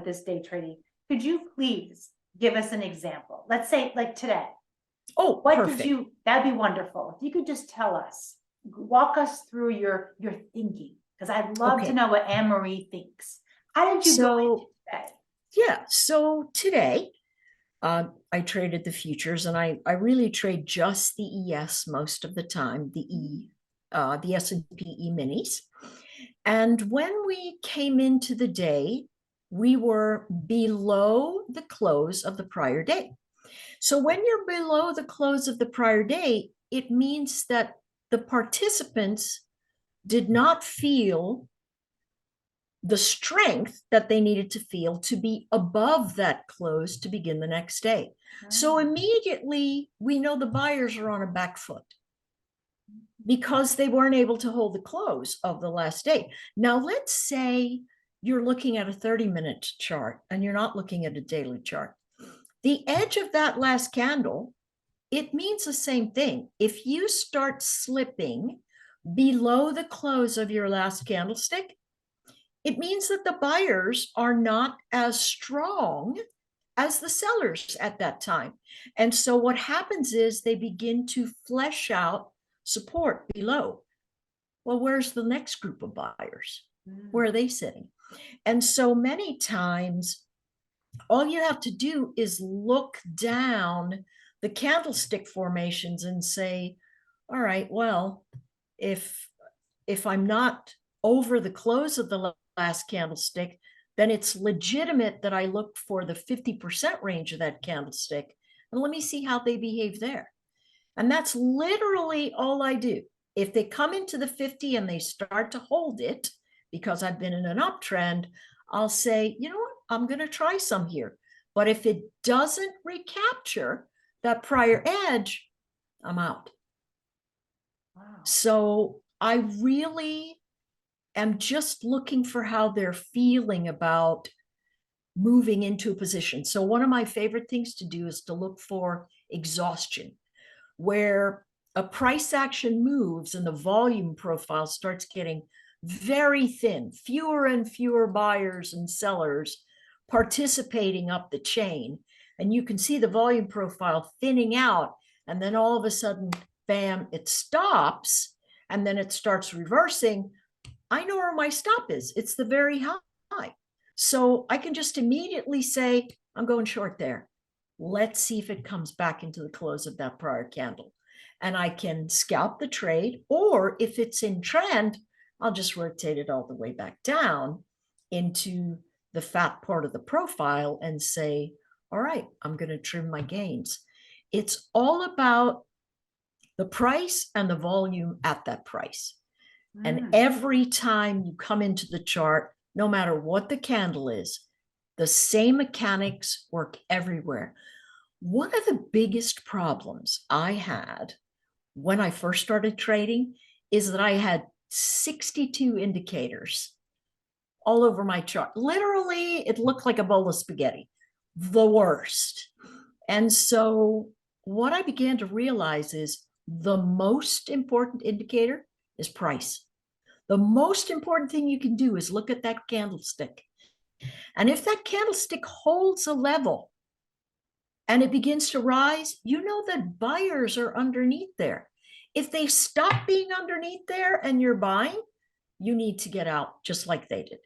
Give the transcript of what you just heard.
this day trading. Could you please give us an example? Let's say like today. Oh, What perfect. did you, that'd be wonderful. If you could just tell us, walk us through your thinking, because I'd love to know what Anne-Marie thinks. How did you go into today? Yeah, so today I traded the futures, and I really trade just the ES most of the time, the S&P E-minis. And when we came into the day, we were below the close of the prior day. So when you're below the close of the prior day, it means that the participants did not feel the strength that they needed to feel to be above that close to begin the next day. So immediately we know the buyers are on a back foot because they weren't able to hold the close of the last day. Now, let's say you're looking at a 30-minute chart and you're not looking at a daily chart. The edge of that last candle, it means the same thing. If you start slipping below the close of your last candlestick, it means that the buyers are not as strong as the sellers at that time. And so what happens is they begin to flesh out support below. Well, where's the next group of buyers? Where are they sitting? And so many times, all you have to do is look down the candlestick formations and say, all right, well, if I'm not over the close of the last candlestick, then it's legitimate that I look for the 50% range of that candlestick. And let me see how they behave there. And that's literally all I do. If they come into the 50 and they start to hold it, because I've been in an uptrend, I'll say, you know what, I'm going to try some here. But if it doesn't recapture that prior edge, I'm out. Wow. So I really am just looking for how they're feeling about moving into a position. So one of my favorite things to do is to look for exhaustion, where a price action moves and the volume profile starts getting very thin, fewer and fewer buyers and sellers participating up the chain. And you can see the volume profile thinning out. And then all of a sudden, bam, it stops. And then it starts reversing. I know where my stop is. It's the very high. So I can just immediately say, I'm going short there. Let's see if it comes back into the close of that prior candle. And I can scalp the trade, or if it's in trend, I'll just rotate it all the way back down into the fat part of the profile and say, all right, I'm going to trim my gains. It's all about the price and the volume at that price. And every time you come into the chart, no matter what the candle is, the same mechanics work everywhere. One of the biggest problems I had when I first started trading is that I had 62 indicators all over my chart. Literally, it looked like a bowl of spaghetti, the worst. And so what I began to realize is the most important indicator is price. The most important thing you can do is look at that candlestick. And if that candlestick holds a level and it begins to rise, you know that buyers are underneath there. If they stop being underneath there and you're buying, you need to get out just like they did.